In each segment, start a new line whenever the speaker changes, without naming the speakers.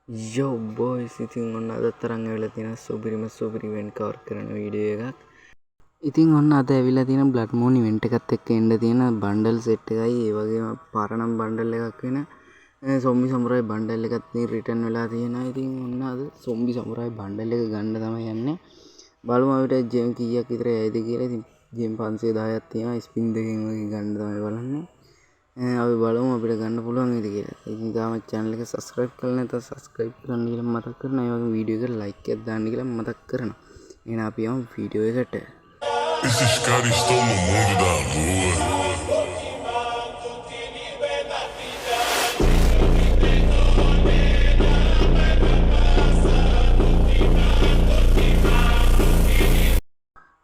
Yo boys, ඉතින් ඔන්න අද තරම් ඇවිල්ලා තියෙන සුපිරි ඉවෙන්ට් කවර් කරන වීඩියෝ එකක්. ඉතින් ඔන්න අද ඇවිල්ලා තියෙන බ්ලඩ් මූන් ඉවෙන්ට් එකත් එක්ක එන්න තියෙන බන්ඩල් සෙට් එකයි ඒ වගේම පරණම් බන්ඩල් එකක් වෙන සොම්බි සමුරායි බන්ඩල් එකත් ඉතින් රිටර්න් වෙලා තියෙනවා. ඉතින් ඔන්න අද සොම්බි සමුරායි බන්ඩල් එක ගන්න තමයි යන්නේ. බලමු අපිට ජෙම් කීයක් විතර යයිද කියලා. ඉතින් ජෙම් 510ක් තියෙනවා. ස්පින් දෙකකින් වගේ ගන්න තමයි බලන්නේ. අපි බලමු අපිට ගන්න පුළුවන් වේද කියලා. ඉතින් තාම channel එක subscribe කරලා නැත්නම් subscribe කරන්න කියලා මතක් කරනවා. ඒ වගේම වීඩියෝ එකට like එකක් දාන්න කියලා මතක් කරනවා. එහෙනම් අපි යමු වීඩියෝ එකට.
Esses caras estão no mundo da lua.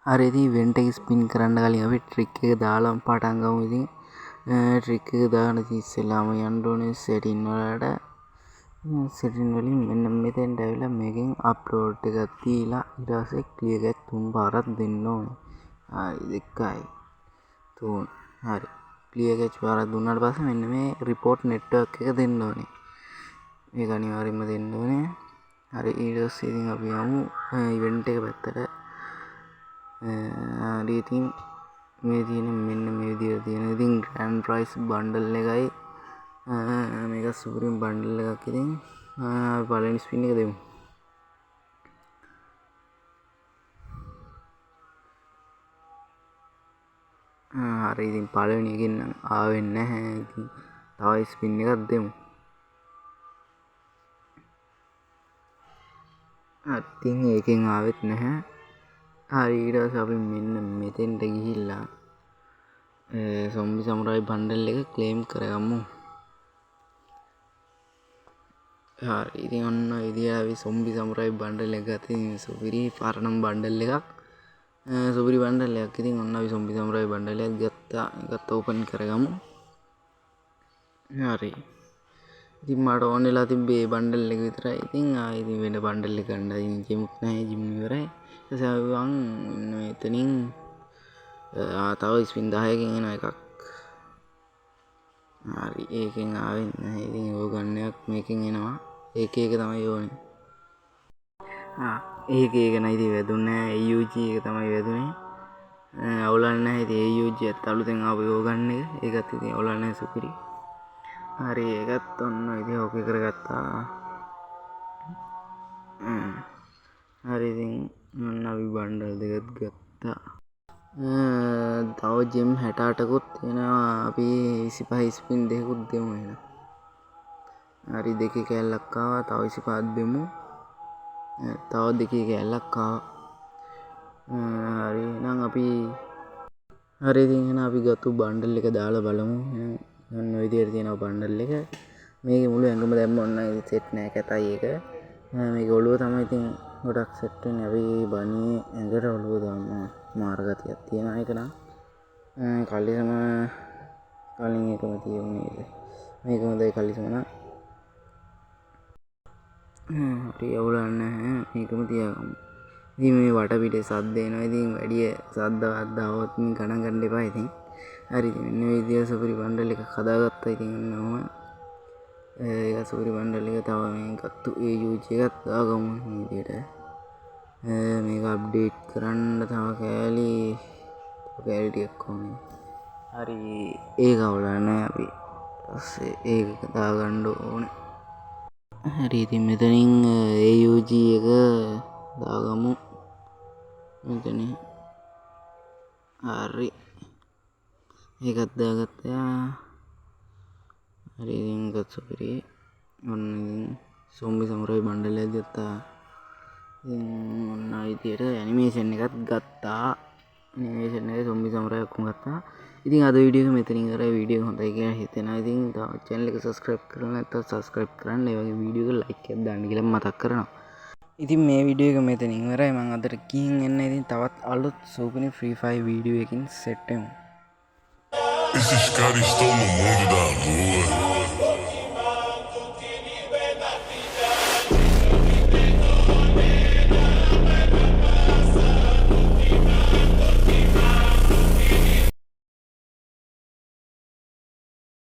හරි ඉතින් ඉවෙන්ට් එක ස්පින් කරන්න කලින් අපි ට්‍රික් එක දාලා පටන් ගමු. ඉතින් ට්‍රික් එක දාන ඉස්සෙල්ලාම යන්න ඕනේ සෙටින් වලට. සෙටින් වලින් මෙන්න මෙතෙන්ට ඇවිල්ලා මේකෙන් අප්ලෝඩ් එකක් තියලා ඊට පස්සේ ක්ලියර් එකක් 3 පාරක් දෙන්න ඕනේ. හරි 2යි 3 හරි ක්ලියර් එකක් පාරක් දුන්නාට පස්සේ මෙන්න මේ report network එක දෙන්න ඕනේ. මේක අනිවාර්යයෙන්ම දෙන්න ඕනේ. හරි ඊට පස්සේ ඉතින් අපි යමු ඉවෙන්ට් එක පැත්තට. හරි ඉතින් මේ තියෙන මෙන්න මේ විදිහට තියෙන ඉතින් ග්‍රෑන්ඩ් ප්‍රයිස් බන්ඩල් එකයි මේක සුපිරිම බන්ඩල් එකක්. ඉතින් පළවෙනි ස්පින් එක දෙමු. හරි ඉතින් පළවෙනි එකෙන් නම් ආවෙ නැහැ. ඉතින් තව ස්පින් එකක් දෙමු. ඉතින් ඒකෙන් ආවෙත් නැහැ. හරි ඊට පස්සේ අපි මෙන්න මෙතෙන්ට ගිහිල්ලා සොම්බි සමුරායි බන්ඩල් එක ක්ලේම් කරගමු. හරි ඉතින් ඔන්න විදියට අපි සොම්බි සමුරායි බන්ඩල් එක ගත්තා. සුපිරි පරණම් බන්ඩල් එකක්. සුපිරි බන්ඩල් එකක්. ඉතින් ඔන්න අපි සොම්බි සමුරායි බන්ඩල් එකක් ගත්තා. ඒකත් ඕපන් කරගමු. හරි ඉතින් මට ඕන වෙලා තිබ්බේ මේ බන්ඩල් එක විතරයි. ඉතින් ආයෙ ඉතින් වෙන බන්ඩල් එක ගන්න ඉතින් ජිමුත් නැහැ. ජිම් ඉවරයි. ඊට පස්සේ අපි වන් මෙතනින් තව ස්පින් 10කින් එන එකක්. හරි ඒකෙන් ආවෙත් නැහැ. ඉතින් ඕක ගන්න එකක් මේකෙන් එනවා. ඒක තමයි ඕනේ. ඒක නයි ඉතින් වැදුන්නේ නැහැ. AUG එක තමයි වැදුනේ. අවුලක් නැහැ. ඉතින් AUG එකත් අලුතෙන් ආපු ඕක ගන්න එක. ඒකත් ඉතින් අවුලක් නැහැ සුපිරි. හරි ඒකත් ඔන්න ඉතින් ඕකේ කරගත්තා. හරි ඉතින් ඔන්න අපි බන්ඩල් දෙකත් ගත්තා. තව ජෙම් 68කුත් තියෙනවා. අපි 25 ස්පින් දෙකකුත් දෙමු එහෙනම්. හරි දෙකේ කැලලක් ආවා. තව 25ක් දෙමු. තව දෙකේ කැලලක් ආවා. හරි එහෙනම් අපි හරි ඉතින් එහෙනම් අපි ගත්තු බන්ඩල් එක දාලා බලමු. ඔන්න ඔය විදිහට තියෙනවා බන්ඩල් එක. මේකේ මුළු ඇඟම දැම්ම ඔන්න සෙට් නෑ කැතයි ඒක. මේක ඔළුව තමයි ඉතින් ගොඩක් සෙට් වෙන්නේ. අපි බණී ඇඟට ඔළුව දාන්න මාර ගතියක් තියෙනවා ඒක නම්. කලිසම කලින් එකම තියෙන්නේ. මේක හොඳයි කලිසම නම්. හරි අවුලක් නැහැ. මේකම තියාගමු. ඉතින් මේ වටපිටේ සද්ද එනවා. ඉතින් වැඩි සද්ද ආවොත් ගණන් ගන්න එපා ඉතින්. හරි ඉතින් මෙන්න මේ විදිහට සුපිරි බන්ඩල් එකක් හදාගත්තා. ඉතින් ඔන්නම ඒක සුපිරි බන්ඩල් එක තව මේ ගත්තු AUG එකක් දාගමු මේ විදිහට. මේක අප්ඩේට් කරන්න තව කෑලි ටිකක් ඕනේ. හරි ඒක අවුලක් නැහැ. අපි ඊපස්සේ ඒක දාගන්න ඕනේ. හරි ඉතින් මෙතනින් AUG එක දාගමු මෙතන. හරි ඒකත් දාගත්තා. හරි ඉතින් ඒකත් සුපිරි. ඔන්න ඉතින් සොම්බි සමුරායි බන්ඩල් එකක් ගත්තා. ඉතින් ඔන්න විදියට ඇනිමේෂන් එකත් ගත්තා. ඇනිමේෂන් එකේ සොම්බි සමුරායි ඔක්කොම ගත්තා. ඉතින් අද වීඩියෝ එක මෙතනින් කරා. වීඩියෝ එක හොඳයි කියලා හිතෙනවා. ඉතින් තව channel එක subscribe කරලා නැත්නම් subscribe කරන්න. ඒ වගේ වීඩියෝ එක like එකක් දාන්න කියලා මතක් කරනවා. ඉතින් මේ වීඩියෝ එක මෙතනින් ඉවරයි. මම අදට ගිහින් එන්න. ඉතින් තවත් අලුත් සුපිරි Free Fire වීඩියෝ එකකින් සෙට් වෙමු.
Esses caras estão no mundo da lua.